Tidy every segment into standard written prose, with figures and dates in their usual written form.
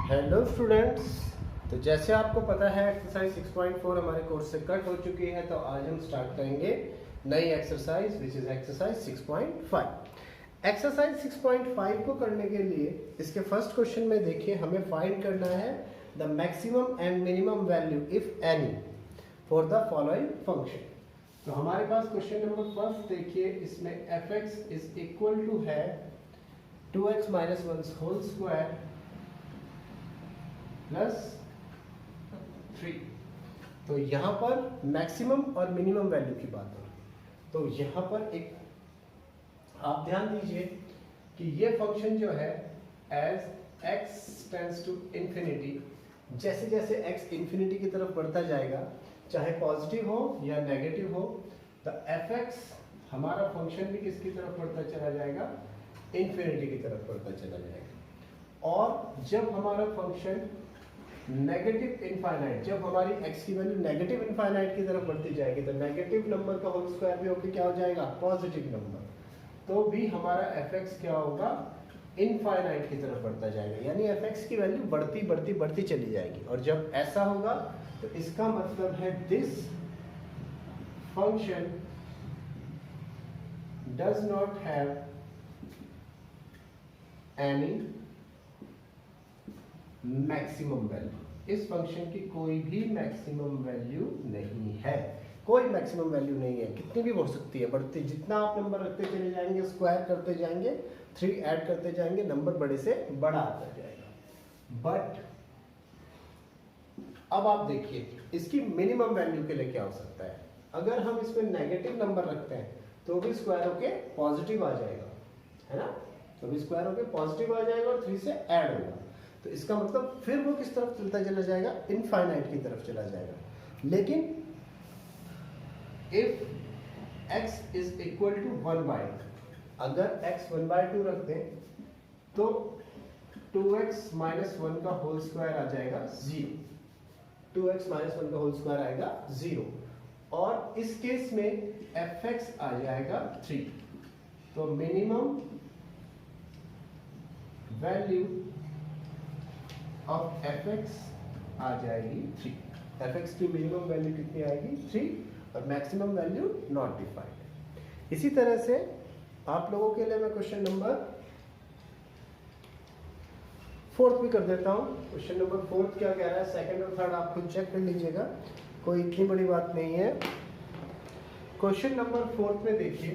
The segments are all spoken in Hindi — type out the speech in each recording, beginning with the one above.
हेलो स्टूडेंट्स, तो जैसे आपको पता है एक्सरसाइज 6.4 हमारे कोर्स से कट हो चुकी है, तो आज हम स्टार्ट करेंगे नई exercise which is exercise 6.5। Exercise 6.5 को करने के लिए इसके फर्स्ट क्वेश्चन में देखिए, हमें फाइंड करना है the maximum and minimum value if any for the following function. तो हमारे पास क्वेश्चन नंबर फर्स्ट देखिए, इसमें fx इज इक्वल टू है 2x minus 1 whole square plus 3। तो यहाँ पर मैक्सिमम और मिनिमम वैल्यू की बात हो। तो यहाँ पर एक आप ध्यान दीजिए कि ये फंक्शन जो है as x tends to infinity, जैसे जैसे x इंफिनिटी की तरफ बढ़ता जाएगा, चाहे पॉजिटिव हो या नेगेटिव हो, तो fx हमारा फंक्शन भी किसकी तरफ बढ़ता चला जाएगा, इंफिनिटी की तरफ बढ़ता चला जाएगा। और जब हमारा फंक्शन नेगेटिव इनफाइनाइट, जब हमारी x की वैल्यू नेगेटिव इनफाइनाइट की तरफ बढ़ती जाएगी, तो नेगेटिव नंबर का होल स्क्वायर भी होकर क्या हो जाएगा, पॉजिटिव नंबर, तो भी हमारा fx क्या होगा, इनफाइनाइट की तरफ बढ़ता जाएगा। यानी fx की वैल्यू बढ़ती बढ़ती बढ़ती चली जाएगी। और जब ऐसा होगा तो इसका मतलब है this function does not have any maximum value. इस फंक्शन की कोई भी मैक्सिमम वैल्यू नहीं है, कोई मैक्सिमम वैल्यू नहीं है। कितनी भी हो सकती है, बढ़ती, जितना आप नंबर रखते चले जाएंगे, स्क्वायर करते जाएंगे, 3 ऐड करते जाएंगे, नंबर बड़े से बड़ा आता जाएगा। बट अब आप देखिए इसकी मिनिमम वैल्यू के लिए क्या हो सकता है। अगर हम इसमें नेगेटिव नंबर रखते हैं तो भी स्क्वायर होके पॉजिटिव आ जाएगा, है ना, तो भी स्क्वायर होके पॉजिटिव आ जाएगा और 3 से ऐड होगा। तो इसका मतलब फिर वो किस तरफ चलता चला जाएगा, इनफाइनाइट की तरफ चला जाएगा। लेकिन if x is equal to 1/2, अगर x 1/2 रख दें तो 2x माइनस 1 का होल स्क्वायर आ जाएगा 0। 2x माइनस 1 का होल स्क्वायर आएगा 0, और इस केस में fx आ जाएगा 3। तो मिनिमम वैल्यू ऑफ fx आ जाएगी 3। fx की मिनिमम वैल्यू कितनी आएगी, 3, और मैक्सिमम वैल्यू नॉट डिफाइंड। इसी तरह से आप लोगों के लिए मैं क्वेश्चन नंबर 4 भी कर देता हूं। क्वेश्चन नंबर 4 क्या कह रहा है, सेकंड और थर्ड आप खुद चेक कर लीजिएगा, कोई इतनी बड़ी बात नहीं है। क्वेश्चन नंबर 4 में देखिए,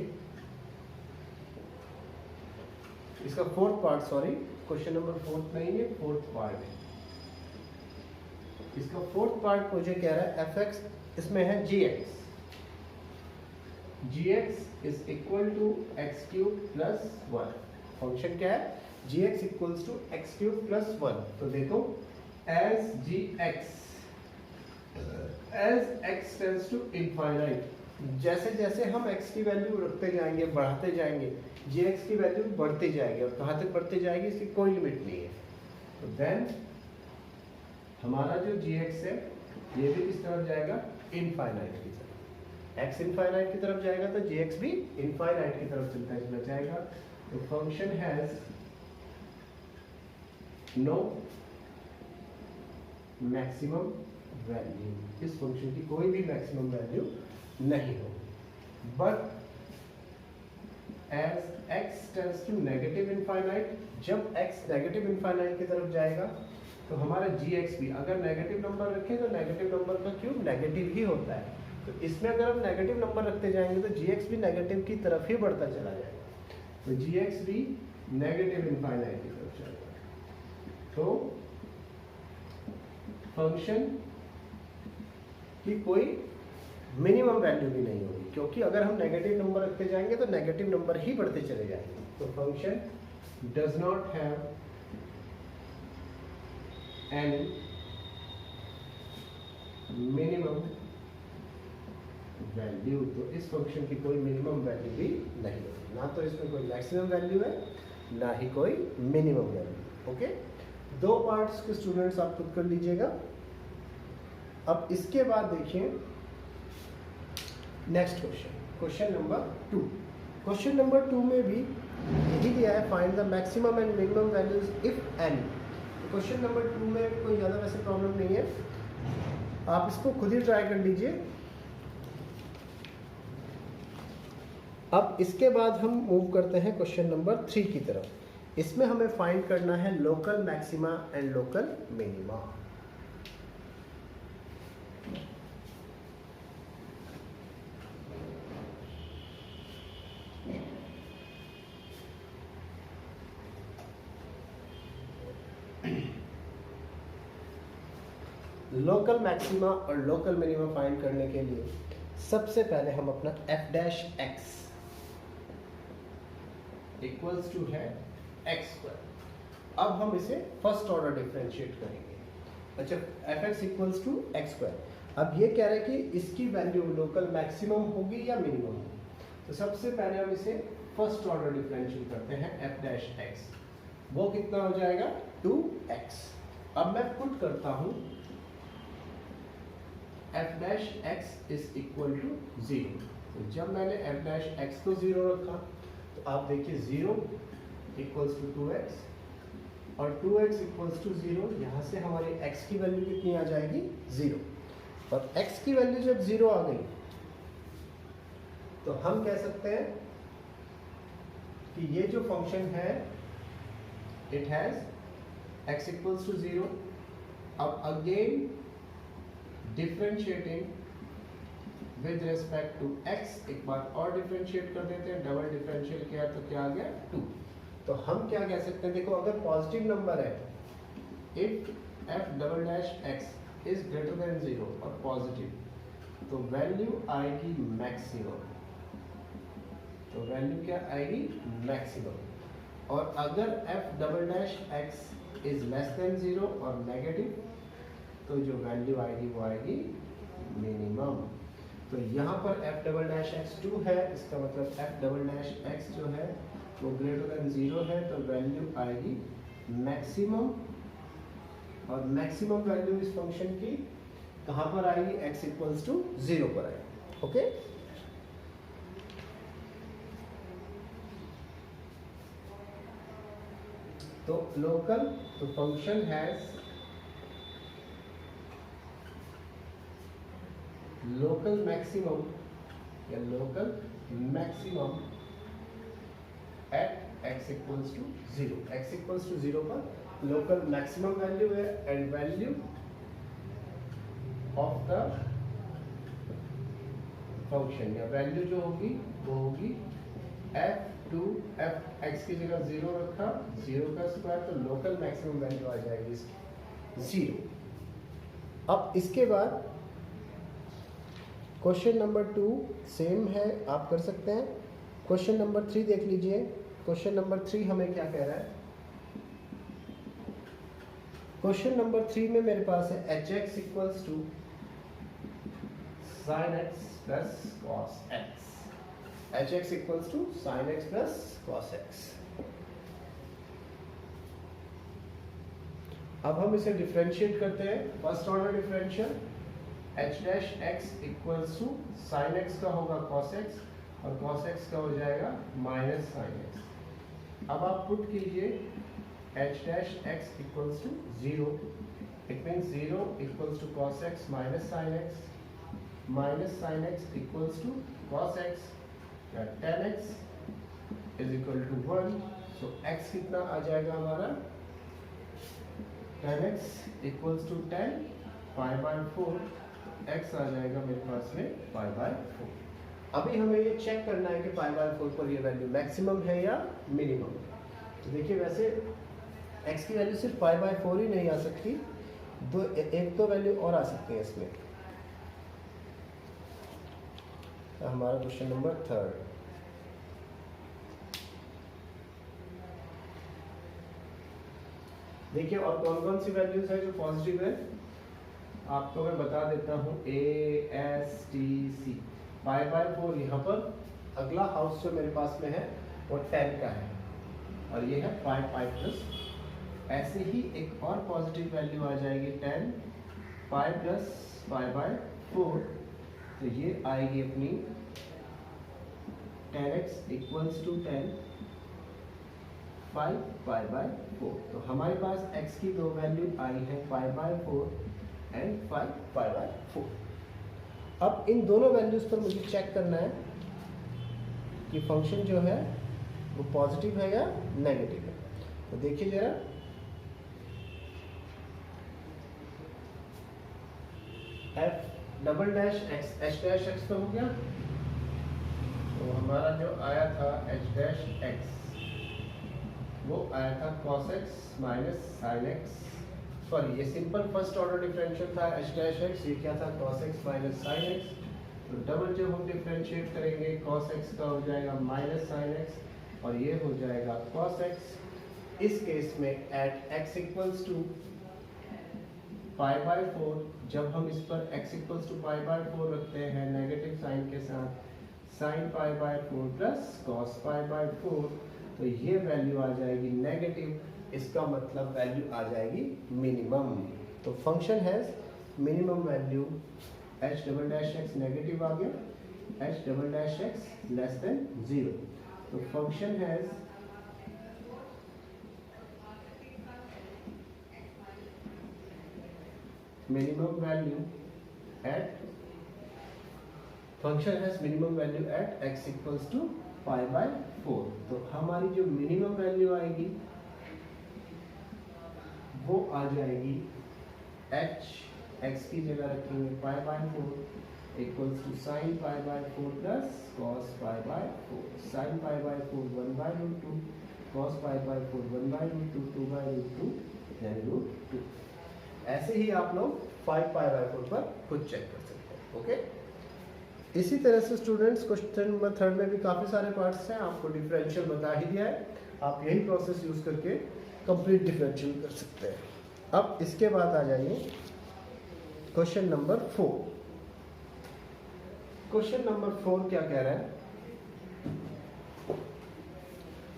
इसका fourth part, sorry question number 4 नहीं है, फोर्थ पार्ट है। इसका फोर्थ पार्ट मुझे कह रहा है fx, इसमें है gx, gx is equal to x cube plus 1। Function क्या है, gx equals to x cube plus 1। तो देखो as gx as x tends to infinite, जैसे जैसे हम x की वैल्यू रखते जाएंगे, बढ़ाते जाएंगे, gx की वैल्यू बढ़ती जाएगी, और कहाँ तक बढ़ती जाएगी इसकी कोई लिमिट नहीं है। तो देन हमारा जो gx है ये भी किस तरफ जाएगा, इनफाइनाइट की तरफ। x इनफाइनाइट की तरफ जाएगा तो gx भी इनफाइनाइट की तरफ चलता चला जाएगा। तो function has no maximum value, इस फंक्शन की कोई भी मैक्सिमम वैल्यू नहीं होगी। But as x tends to negative infinite, जब x नेगेटिव इनफाइनाइट की तरफ जाएगा तो हमारा gx भी, अगर नेगेटिव नंबर रखें तो नेगेटिव नंबर का क्यूब नेगेटिव ही होता है। तो इसमें अगर हम नेगेटिव नंबर रखते जाएंगे तो gx भी नेगेटिव की तरफ ही बढ़ता चला जाएगा। तो gx भी नेगेटिव इनफाइनाइट की तरफ चलेगा। तो फंक्शन की कोई मिनिमम वैल्यू भी नहीं होगी, क्योंकि अगर हम नेगेटिव नंबर रखते जाएंगे तो नेगेटिव नंबर ही बढ़ते चले जाएंगे। तो function does not have any minimum value, तो इस फंक्शन की कोई मिनिमम वैल्यू भी नहीं होगी, ना तो इसमें कोई मैक्सिमम वैल्यू है ना ही कोई मिनिमम वैल्यू। ओके, 2 पार्ट्स के स्टूडेंट्स आप खुद कर लीजिएगा। अब इसके बाद देखिए next question, question number 2। Question number 2 में भी यही दिया है, find the maximum and minimum values if any. Question number 2 में कोई ज़्यादा वैसे प्रॉब्लम नहीं है, आप इसको खुद ही ट्राई कर लीजिए। अब इसके बाद हम मूव करते हैं क्वेश्चन नंबर 3 की तरफ। इसमें हमें फाइंड करना है local maxima and local minima. Local maxima और लोकल मिनिमा फाइंड करने के लिए सबसे पहले हम अपना f dash x equals to है x स्क्वायर। अब हम इसे फर्स्ट ऑर्डर डिफरेंशिएट करेंगे। अच्छा, fx equals to x square. अब ये कह रहे हैं कि इसकी वैल्यू लोकल मैक्सिमम होगी या मिनिमम होगी। तो सबसे पहले हम इसे फर्स्ट ऑर्डर डिफरेंशिएट करते हैं f डैश x। वो कितना हो जाएगा 2x। अब मैं पुट करता हूं f dash x is equal to 0। तो जब मैंने f डैश x को 0 रखा तो आप देखिए 0 इक्वल्स टू 2x और 2x इक्वल्स टू 0। यहाँ से हमारी x की वैल्यू कितनी आ जाएगी 0। और x की वैल्यू जब 0 आ गई तो हम कह सकते हैं कि ये जो फंक्शन है it has x equals to 0। अब again differentiating with respect to x, एक बार और डिफरेंशिएट कर देते हैं। डबल डिफरेंशियल किया तो क्या आ गया 2। तो हम क्या कह सकते हैं, देखो अगर पॉजिटिव नंबर है, if f double dash x is greater than 0 और पॉजिटिव, तो वैल्यू आएगी मैक्सिमम। तो वैल्यू क्या आएगी मैक्सिमम। और अगर f double dash x is less than 0 और नेगेटिव, तो जो वैल्यू आएगी वो आएगी मिनिमम। तो यहाँ पर f डबल डैश x 2 है, इसका मतलब f डबल डैश x जो है वो ग्रेटर देन 0 है, तो वैल्यू आएगी मैक्सिमम। और मैक्सिमम वैल्यू इस फंक्शन की कहाँ पर आएगी, x इक्वल्स टू 0 पर आएगी। ओके, तो लोकल, तो फंक्शन हैज लोकल मैक्सिमम या local maximum at x equals to 0। x equals to 0 पर लोकल मैक्सिमम वैल्यू है and value of the function या वैल्यू जो होगी वो होगी f2। f x की जगह 0 रखा, 0 का स्क्वायर, तो लोकल मैक्सिमम वैल्यू आ जाएगी इसकी 0। अब इसके बाद क्वेश्चन नंबर 2 सेम है, आप कर सकते हैं। क्वेश्चन नंबर 3 देख लीजिए। क्वेश्चन नंबर 3 हमें क्या कह रहा है, क्वेश्चन नंबर 3 में मेरे पास है hx equals to sin x plus cos x। hx equals to sin x plus cos x। अब हम इसे डिफरेंशिएट करते हैं, first order differential. h dash x equals to sin x का होगा cos x और cos x का हो जाएगा माइनस sin x। अब आप पुट कीजिए h dash x equals to 0। It means 0 equals to cos x minus sin x, minus sin x equals to cos x या tan x is equal to 1। So x कितना आ जाएगा हमारा, tan x equals to tan pi by 4। x आ जाएगा मेरे पास में पाई बाय 4। अभी हमें ये चेक करना है कि पाई बाय 4 पर ये वैल्यू मैक्सिमम है या मिनिमम। तो देखिए वैसे x की वैल्यू सिर्फ पाई बाय 4 ही नहीं आ सकती, एक दो वैल्यू और आ सकती है इसमें। तो हमारा क्वेश्चन नंबर 3। देखिए और कौन कौन सी वैल्यूज है जो पॉजिटिव है, आपको मैं बता देता हूँ। a s t c pi by 4 यहाँ पर अगला हाउस जो मेरे पास में है वो 10 का है और ये है पाई पाई प्लस। ऐसे ही एक और पॉजिटिव वैल्यू आ जाएगी 10 पाई प्लस पाई बाय 4, तो ये आएगी अपनी 10x equals to 10 5 pi by 4। तो हमारे पास x की दो वैल्यू आई है 5 बाय 4 एंड 5 पाई बाय 4। अब इन दोनों वैल्यूज पर मुझे चेक करना है कि फंक्शन जो है वो पॉजिटिव है या नेगेटिव है। तो देखिए जरा, f double dash x H dash x तो हो गया, तो हमारा जो आया था एच डैश एक्स वो आया था cos x minus sine x. Sorry, ये सिंपल फर्स्ट ऑर्डर डिफरेंशियल था एच डैश एक्स, ये क्या था cos x minus sine x. तो डबल जब हम डिफरेंशिएट करेंगे cos x का हो जाएगा माइनस साइन एक्स और ये हो जाएगा cos x। इस केस में at x equals to pi by 4, जब हम इस पर x equals to pi by 4 रखते हैं नेगेटिव साइन के साथ, sine pi by 4 plus cos pi by 4, तो ये वैल्यू आ जाएगी नेगेटिव। इसका मतलब वैल्यू आ जाएगी मिनिमम। तो function has minimum value h double dash x negative आ गया, h double dash x less than 0। तो function has minimum value at function has minimum value at x equals to pi by 4। तो हमारी जो मिनिमम वैल्यू आएगी वो आ जाएगी h, x की जगह रखेंगे pi by 4 equals to sine pi by 4 plus cos pi by 4। Sine pi by 4 1 by root 2, cos pi by 4 1 by root 2, 2 by root 2 यानी रूट 2। ऐसे ही आप लोग 5 पाई बाय 4 पर खुद चेक कर सकते हैं। ओके, इसी तरह से स्टूडेंट्स क्वेश्चन नंबर 3 में भी काफ़ी सारे पार्ट्स हैं, आपको डिफरेंशियल बता ही दिया है, आप यही प्रोसेस यूज करके कंप्लीट डिफरेंशियल कर सकते हैं। अब इसके बाद आ जाइए क्वेश्चन नंबर 4। क्वेश्चन नंबर 4 क्या कह रहा है?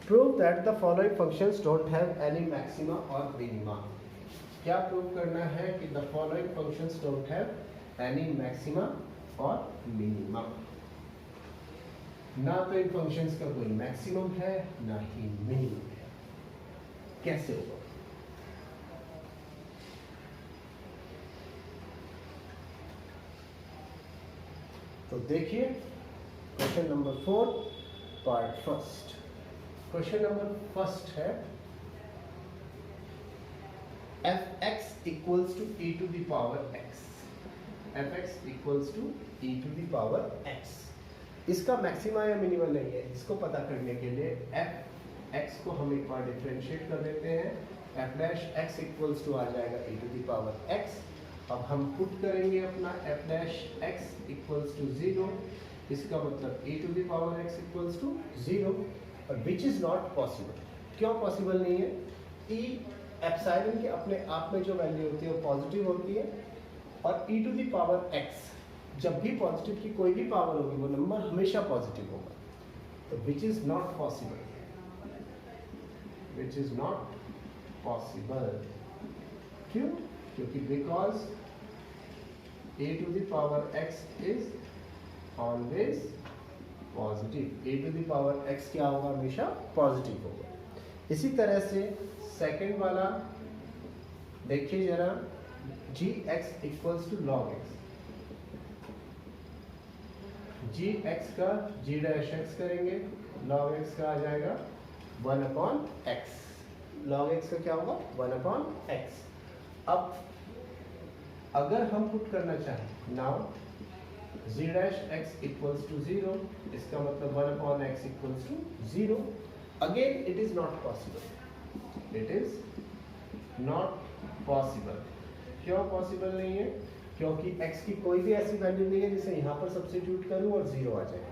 Prove that the following functions don't have any maxima और मिनिमा। क्या प्रूव करना है कि the following functions don't have any maxima और मिनिमा। ना तो इन फंक्शंस का कोई मैक्सिमम है ना ही मिनिमम है। कैसे होगा? तो देखिए question number 4 part first. Question number first है fx equals to e to the power x। fx equals to e to the power x। इसका मैक्सिमा या मिनिमम नहीं है, इसको पता करने के लिए fx को हम एक बार डिफरेंशिएट कर देते हैं। f dash x equals to आ जाएगा e to the power x। अब हम पुट करेंगे अपना f dash x equals to 0, इसका मतलब e to the power x equals to 0, और विच इज नॉट पॉसिबल। क्यों पॉसिबल नहीं है? e एप्सिलॉन के अपने आप में जो वैल्यू होती है वो पॉजिटिव होती है, और e to the power x जब भी पॉजिटिव की कोई भी पावर होगी वो नंबर हमेशा पॉजिटिव होगा। तो which is not possible, which is not possible. क्यों? क्योंकि because a to the power x is always positive. a to the power x क्या होगा? हमेशा पॉजिटिव होगा। इसी तरह से सेकेंड वाला देखिए जरा, g x equals to log x. G x का जी डैश एक्स करेंगे, लॉग एक्स का आ जाएगा 1 अपॉन एक्स। लॉग एक्स का क्या होगा? 1 अपॉन एक्स। अब अगर हम पुट करना चाहें now g dash x equals to 0, इसका मतलब 1 upon x equals to 0। Again it is not possible, it is not possible. क्यों पॉसिबल नहीं है? क्योंकि x की कोई भी ऐसी वैल्यू नहीं है जिसे यहाँ पर सब्स्टिट्यूट करूँ और 0 आ जाए,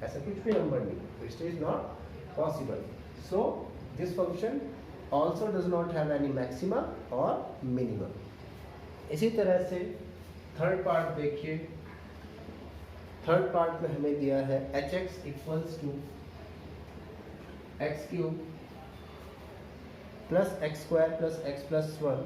ऐसा कुछ भी नंबर नहीं है। तो it is not possible. So this function also does not have any maxima और मिनिमम। इसी तरह से थर्ड पार्ट देखिए, थर्ड पार्ट में हमें दिया है h x equals to x cube plus x square plus x plus 1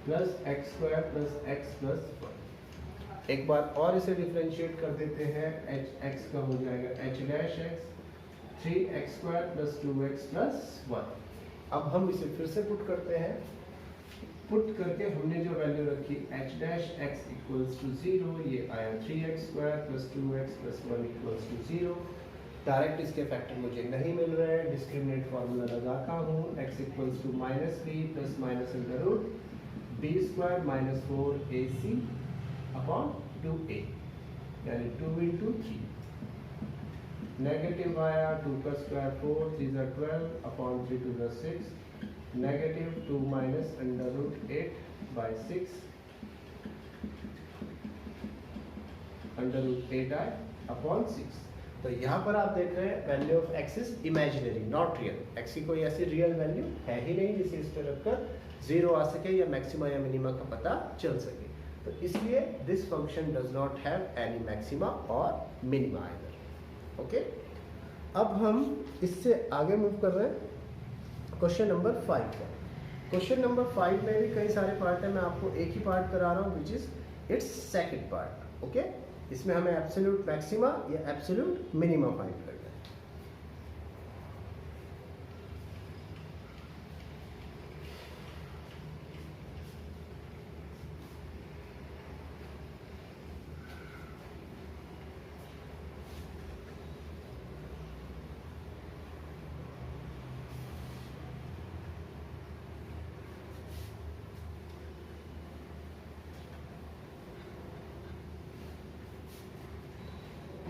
plus x square plus x plus 1। एक बार और इसे डिफरेंशिएट कर देते हैं, एच एक्स का हो जाएगा H dash x 3x² plus 2x plus 1। अब हम इसे फिर से पुट करते हैं। पुट करके हमने जो वैल्यू रखी h dash x equals to 0, ये आया 3x² plus 2x plus 1 equals to 0। Direct इसके फैक्टर मुझे नहीं मिल रहे हैं, डिस्क्रिमिनेंट फार्मूला लगाता हूँ। x equals to -b plus minus under root b² minus 4ac upon 2a, यानी 2 इंटू 3। नेगेटिव आया 2 का स्क्वायर 4, 3 जा 12 अपॉन 3 2 जा 6, negative 2 minus under root 8 by 6 under root 8 आए अपॉन 6। तो यहाँ पर आप देख रहे हैं value of x is imaginary not real. X की कोई ऐसी रियल वैल्यू है ही नहीं जिसे इस पर रखकर जीरो आ सके या मैक्सिमा या मिनिमा का पता चल सके। तो इसलिए this function does not have any maxima और मिनिमा आइदर। ओके, अब हम इससे आगे मूव कर रहे हैं क्वेश्चन नंबर 5 का। क्वेश्चन नंबर 5 में भी कई सारे पार्ट हैं, मैं आपको एक ही पार्ट करा रहा हूँ which is it's second part. Okay, इसमें हमें एब्सोल्यूट मैक्सिमा या एब्सोल्यूट मिनिमा फाइंड करना है।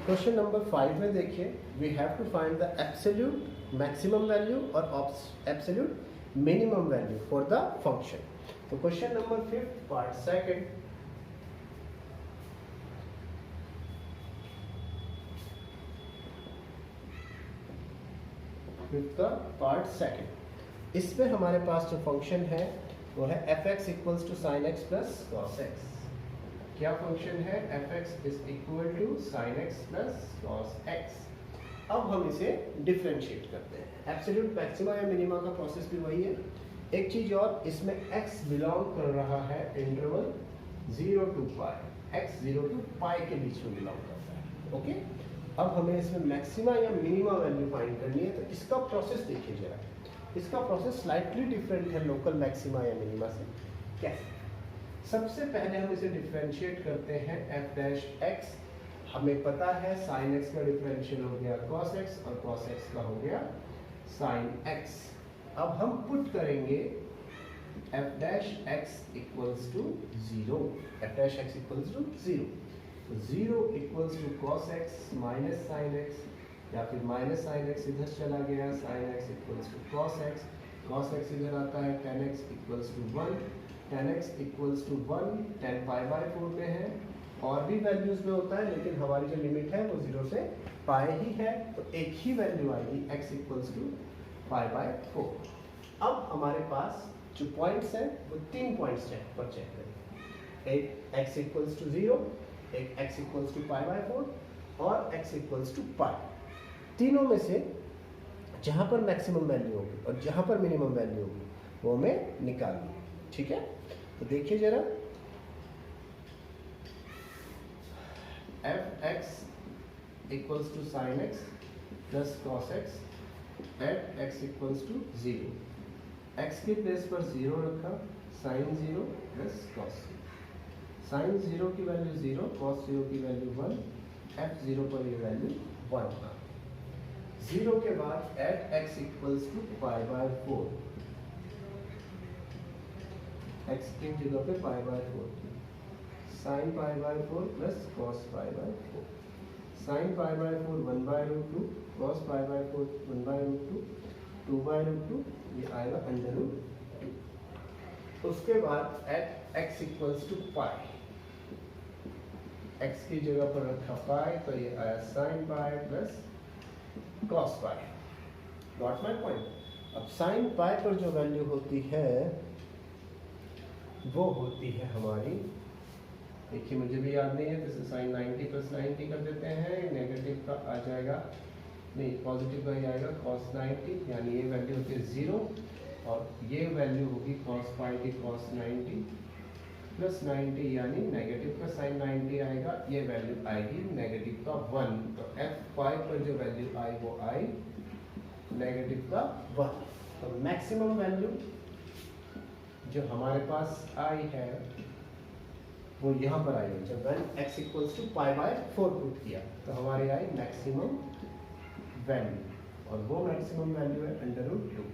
क्वेश्चन नंबर 5 में देखिए, we have to find the absolute maximum value और absolute minimum value for the function. तो question number 5 part second, part second, इसमें हमारे पास जो फंक्शन है वो है fx equals to sine x plus cos x. क्या फंक्शन है? fx is equal to sine x plus cos x. अब हम इसे डिफरेंशिएट करते हैं। एब्सोल्यूट मैक्सिमा या मिनिमा का प्रोसेस भी वही है। एक चीज और, इसमें x बिलोंग कर रहा है interval 0 to pi, x 0 to pi के बीच में बिलोंग करता है। ओके, अब हमें इसमें मैक्सिमा या मिनिमा वैल्यू फाइंड करनी है। तो इसका प्रोसेस देखिए जरा, इसका प्रोसेस स्लाइटली डिफरेंट है लोकल मैक्सिमा या मिनिमा से। कैसे? सबसे पहले हम इसे डिफरेंशिएट करते हैं f डैश x। हमें पता है साइन x का डिफरेंशियल हो गया cos x और cos x का हो गया साइन x। अब हम पुट करेंगे f dash x equals to 0, f dash x equals to 0। तो 0 equals to cos x minus sine x, या फिर माइनस साइन x इधर चला गया, sine x equals to cos x इधर आता है, tan x equals to 1, tan x equals to 1, tan pi by 4 में है, और भी वैल्यूज में होता है, लेकिन हमारी जो लिमिट है वो 0 से पाई ही है। तो एक ही वैल्यू आएगी x equals to pi by 4। अब हमारे पास जो पॉइंट्स हैं वो 3 पॉइंट्स पर चेक करेंगे। एक x इक्वल्स टू 0, एक x equals to pi by 4 और x इक्वल्स टू पाई। तीनों में से जहां पर मैक्सिमम वैल्यू होगी और जहां पर मिनिमम वैल्यू होगी वो हमें निकालनी है। ठीक है, तो देखिए जरा, f x equals to sine x plus cos x at x equals to 0। X के प्लेस पर 0 रखा, साइन 0 प्लस कॉस 0। साइन 0 की वैल्यू 0, कॉस 0 की वैल्यू 1, एफ 0 पर ये वैल्यू 1 था। 0 के बाद at x equals to pi by 4, x की जगह पे pi by 4, sine pi by 4 plus cos pi by 4। Sine pi by 4 1 by root 2, cos pi by 4 1 by root 2, 2 by root 2, ये आएगा अंडर रूट 2। उसके बाद at x equals to pi, x की जगह पर रखा पाई, तो ये आया sine pi plus cos pi. Got my point? अब साइन पाई पर जो वैल्यू होती है वो होती है हमारी, देखिए मुझे भी याद नहीं है, तो साइन 90 प्लस 90 कर देते हैं, नेगेटिव का आ जाएगा, नहीं पॉजिटिव का ही आएगा cos 90, यानी ये वैल्यू होती है 0 और ये वैल्यू होगी cos पाई की cos 90 प्लस 90, यानी नेगेटिव का साइन 90 आएगा, ये वैल्यू आएगी नेगेटिव का 1। तो f पाई पर जो वैल्यू आई वो आई नेगेटिव का 1। तो मैक्सिमम वैल्यू जो हमारे पास आई है वो यहाँ पर आई है जब x इक्वल्स टू π/4 पुट किया तो हमारे आई मैक्सिमम वैल्यू, और वो मैक्सिमम वैल्यू है √2,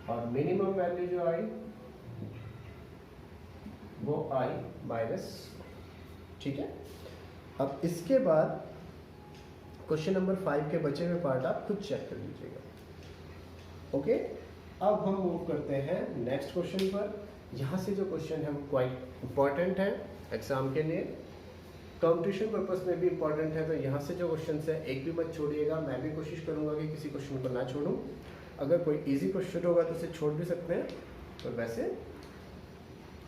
और मिनिमम वैल्यू जो आई वो आई -, ठीक है। अब इसके बाद क्वेश्चन नंबर 5 के बचे हुए पार्ट आप खुद चेक कर लीजिएगा। ओके, अब हम मूव करते हैं नेक्स्ट क्वेश्चन पर। यहाँ से जो क्वेश्चन है वो क्वाइट इंपॉर्टेंट है एग्जाम के लिए, कंपटीशन पर्पस में भी इंपॉर्टेंट है। तो यहाँ से जो क्वेश्चन है एक भी मत छोड़िएगा, मैं भी कोशिश करूँगा कि किसी क्वेश्चन को ना छोड़ूँ। अगर कोई इजी क्वेश्चन होगा तो उसे छोड़ भी सकते हैं, तो वैसे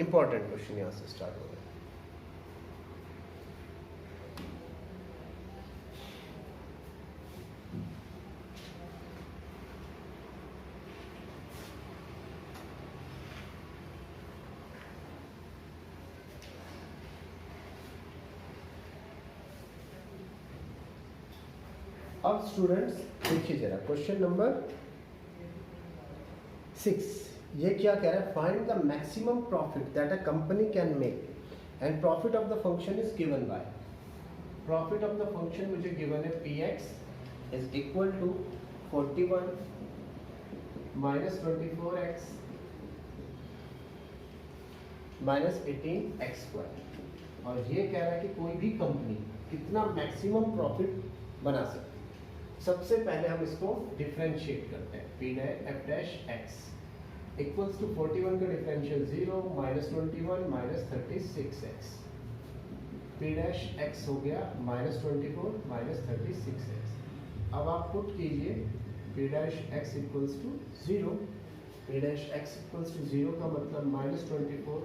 इंपॉर्टेंट क्वेश्चन यहाँ से स्टार्ट होगा। अब स्टूडेंट्स देखिए जरा क्वेश्चन नंबर 6, ये क्या कह रहा है, find the maximum profit that a company can make and profit of the function is given by. Profit of the function मुझे गिवन है px is equal to 41 minus 24x minus 18x², और ये कह रहा है कि कोई भी कंपनी कितना मैक्सिमम प्रॉफिट बना सकती है। सबसे पहले हम इसको डिफरेंशिएट करते हैं, p(f)(x) इक्वल्स टू 41 का differential 0 minus 21 minus 36x, p' हो गया माइनस 24 माइनस 36x। अब आप पुट कीजिए p' equals to 0, p' equals to 0 का मतलब minus 24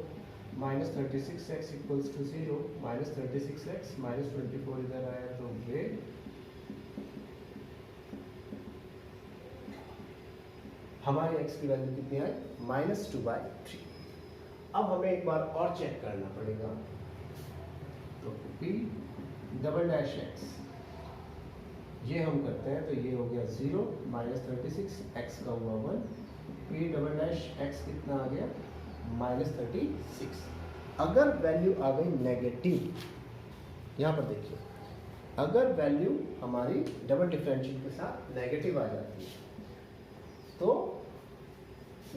minus 36x equals to 0, minus 36x minus 24 इधर आया तो वे हमारे x की वैल्यू कितनी आई -2/3। अब हमें एक बार और चेक करना पड़ेगा, तो p"x ये हम करते हैं तो ये हो गया 0 माइनस 36x का हुआ 1, p"x कितना आ गया -36। अगर वैल्यू आ गई नेगेटिव, यहाँ पर देखिए अगर वैल्यू हमारी डबल डिफरेंशियल के साथ नेगेटिव आ जाती है तो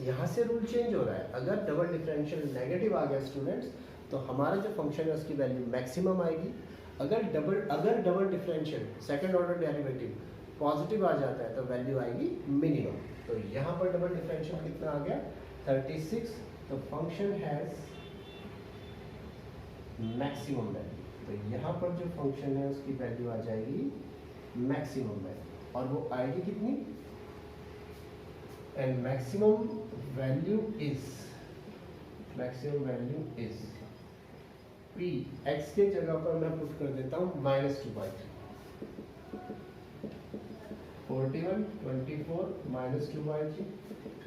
यहाँ से रूल चेंज हो रहा है। अगर डबल डिफरेंशियल नेगेटिव आ गया स्टूडेंट्स तो हमारा जो फंक्शन है उसकी वैल्यू मैक्सिमम आएगी। अगर double differential second order derivative positive आ जाता है तो वैल्यू आएगी मिनिमम। तो यहाँ पर डबल डिफरेंशियल कितना आ गया 36, तो फंक्शन हैज मैक्सिमम वैल्यू। तो यहाँ पर जो फंक्शन है उसकी वैल्यू आ जाएगी मैक्सिमम वैल्यू, और वो आएगी कितनी, and maximum value is p x के जगह पर मैं पुट कर देता हूँ -2/3, 41 24 -2/3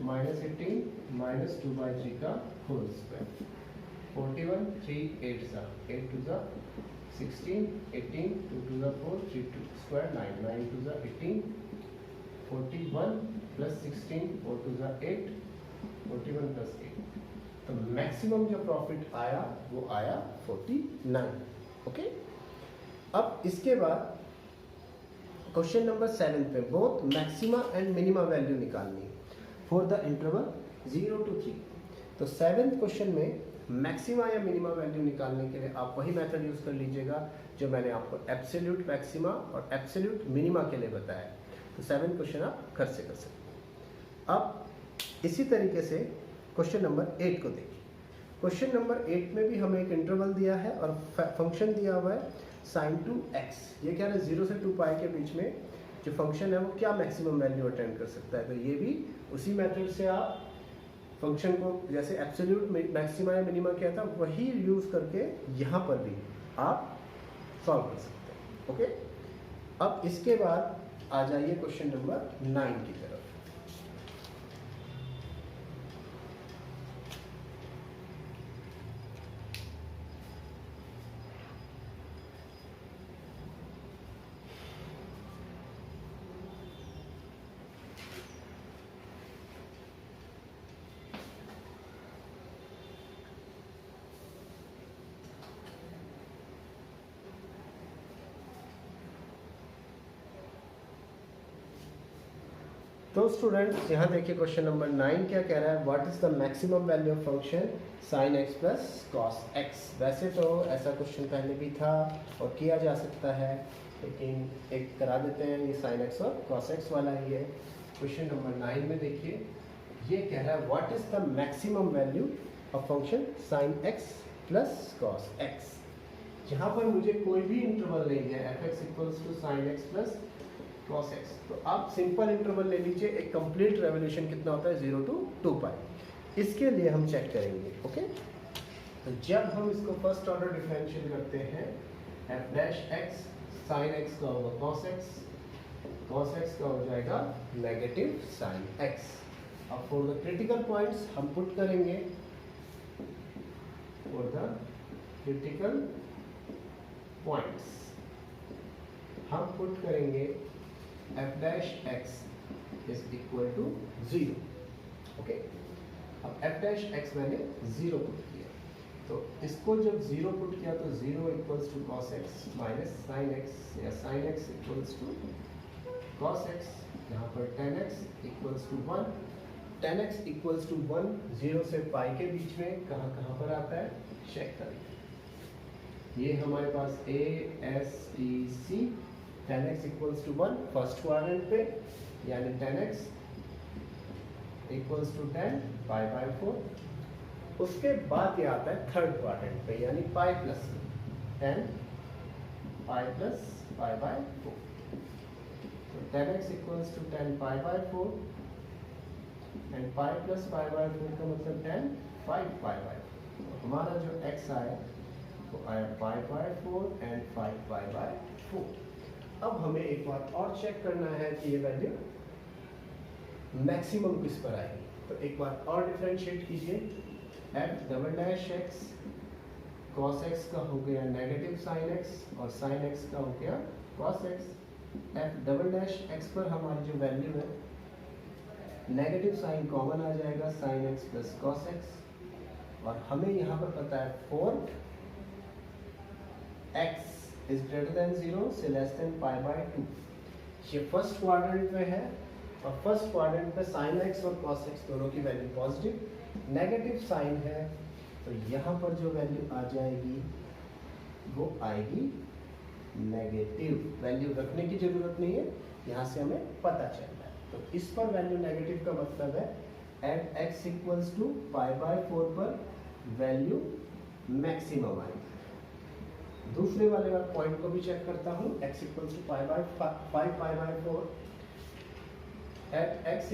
-18 -2/3 का whole square, 41 3 8 8 2 16 18 2 2 4 3 2 square 9 9 2 18 41 plus 16 4 2 8 41 plus 8, तो मैक्सिमम जो प्रॉफिट आया वो आया 49। ओके, अब इसके बाद क्वेश्चन नंबर 7 पे both maxima and minima value निकालनी है फॉर द इंटरवल 0 to 3। तो 7th क्वेश्चन में मैक्सिमा या मिनिमा वैल्यू निकालने के लिए आप वही मेथड यूज कर लीजिएगा जो मैंने आपको एब्सोल्यूट मैक्सिमा और एब्सोल्यूट मिनिमा के लिए बताया। तो 7th क्वेश्चन आप घर से कर सकते हैं। अब इसी तरीके से क्वेश्चन नंबर 8 को देखिए। क्वेश्चन नंबर 8 में भी हमें एक इंटरवल दिया है और फंक्शन दिया हुआ है sin 2x। ये क्या है 0 से 2 पाई के बीच में जो फंक्शन है वो क्या मैक्सिमम वैल्यू अटेंड कर सकता है। तो ये भी उसी मेथड से आप फंक्शन को जैसे एब्सोल्यूट मैक्सिमा या मिनिमा किया था वही यूज करके यहाँ पर भी आप सॉल्व कर सकते हैं। ओके, अब इसके बाद आ जाइए क्वेश्चन नंबर 9 की तरफ। तो स्टूडेंट्स यहाँ देखिए क्वेश्चन नंबर 9 क्या कह रहा है, what is the maximum value of function sin x plus cos x। वैसे तो ऐसा क्वेश्चन पहले भी था और किया जा सकता है, लेकिन एक करा देते हैं, ये sin x और cos x वाला ही है। क्वेश्चन नंबर 9 में देखिए ये कह रहा है what is the maximum value of function sin x plus cos x। जहाँ पर मुझे कोई भी इंटरवल नहीं है f(x) = sin x plus cos x, तो आप सिंपल इंटरवल ले लीजिए। एक कंप्लीट रेवोल्यूशन कितना होता है 0 to 2 पाई। इसके लिए हम चेक करेंगे। ओके, तो जब हम इसको फर्स्ट ऑर्डर डिफरेंशियल करते हैं f'(x) sin x का होगा cos x का हो जाएगा नेगेटिव sin x। अब फॉर द क्रिटिकल पॉइंट्स हम पुट करेंगे, फॉर द क्रिटिकल पॉइंट्स हम पुट करेंगे f'(x) = 0। ओके, अब f'(x) मैंने 0 पुट किया, तो इसको जब 0 पुट किया तो 0 = cos x minus sin x, या sin x = cos x। यहाँ पर tan x = 1, tan x = 1 0 से पाई के बीच में कहाँ पर आता है चेक करें। ये हमारे पास a s t c, tan x = 1 first quadrant पे, यानी tan x = tan π/4। उसके बाद ये आता है थर्ड क्वाड्रेंट पे, यानी पाई प्लस tan π + π/4। तो tan x = tan π/4 and pi plus π/4 का मतलब tan 5π/4। तो हमारा जो x आया वो आया π/4 एंड 5π/4। अब हमें एक बात और चेक करना है कि ये वैल्यू मैक्सिमम किस पर आएगी। तो एक बार और डिफरेंशिएट कीजिए, f'(x) cos x का हो गया नेगेटिव sin x और sin x का हो गया cos x। f'(x) पर हमारी जो वैल्यू है नेगेटिव साइन कॉमन आ जाएगा sin x plus cos x, और हमें यहाँ पर पता है 4x > 0 से लेस देन π/2। ये फर्स्ट क्वाड्रेंट में है और फर्स्ट क्वाड्रेंट पे sin x और cos x दोनों की वैल्यू पॉजिटिव। नेगेटिव साइन है तो यहाँ पर जो वैल्यू आ जाएगी वो आएगी नेगेटिव। वैल्यू रखने की जरूरत नहीं है, यहाँ से हमें पता चलता है। तो इस पर वैल्यू नेगेटिव का मतलब है f(x) = π/4 पर वैल्यू मैक्सिमम आएगी। दूसरे वाले पॉइंट को भी चेक करता हूँ, x = 5π/4 x =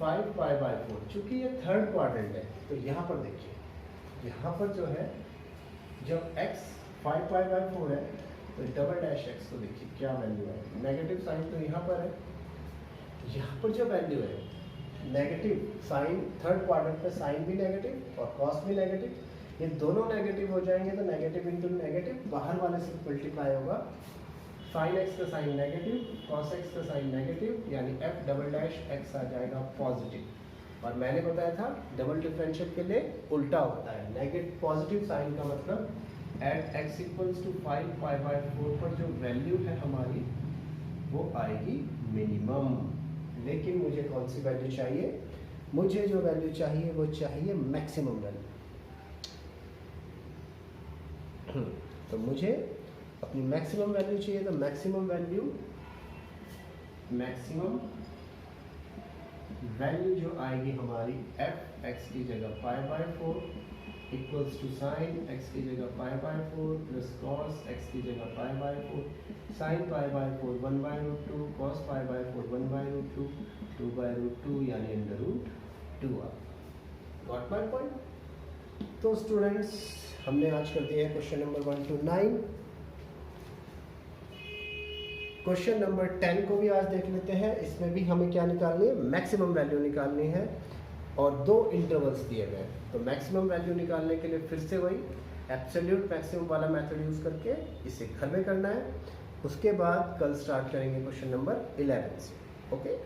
5π/4। चूंकि ये थर्ड क्वाड्रेंट है तो यहाँ पर देखिए, यहाँ पर जो है जब x 5π/4 है तो f'(x) को देखिए क्या वैल्यू है, नेगेटिव साइन तो यहाँ पर है, यहाँ पर जो वैल्यू है नेगेटिव साइन, थर्ड क्वाड्रेंट पे साइन भी नेगेटिव और कॉस भी नेगेटिव, ये दोनों नेगेटिव हो जाएंगे तो नेगेटिव इंटू नेगेटिव बाहर वाले से मल्टीप्लाई होगा। sin x का साइन नेगेटिव, cos x का साइन नेगेटिव, यानी f'(x) आ जाएगा पॉजिटिव। और मैंने बताया था डबल डिफरेंशियल के लिए उल्टा होता है, नेगेटिव पॉजिटिव साइन का मतलब x = 5π/4 पर जो वैल्यू है हमारी वो आएगी मिनिमम। लेकिन मुझे कौन सी वैल्यू चाहिए, मुझे जो वैल्यू चाहिए वो चाहिए मैक्सिमम वैल्यू। तो मुझे अपनी मैक्सिमम वैल्यू चाहिए, तो मैक्सिमम वैल्यू जो आएगी हमारी f(x) की जगह π/4 = sin x की जगह π/4 प्लस cos x की जगह π/4, sin π/4 1/√2, cos π/4 1/√2, 2/√2 यानी √2। Got my point. तो स्टूडेंट्स हमने आज कर दिया है question number 1 to 9। Question number 10 को भी आज देख लेते हैं। इसमें भी हमें क्या निकालनी है, मैक्सिमम वैल्यू निकालनी है और दो इंटरवल्स दिए गए हैं। तो मैक्सिमम वैल्यू निकालने के लिए फिर से वही एब्सोल्यूट मैक्सिमम वाला मेथड यूज करके इसे घर में करना है। उसके बाद कल स्टार्ट करेंगे क्वेश्चन नंबर 11 से। Okay,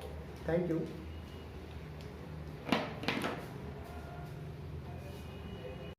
thank you.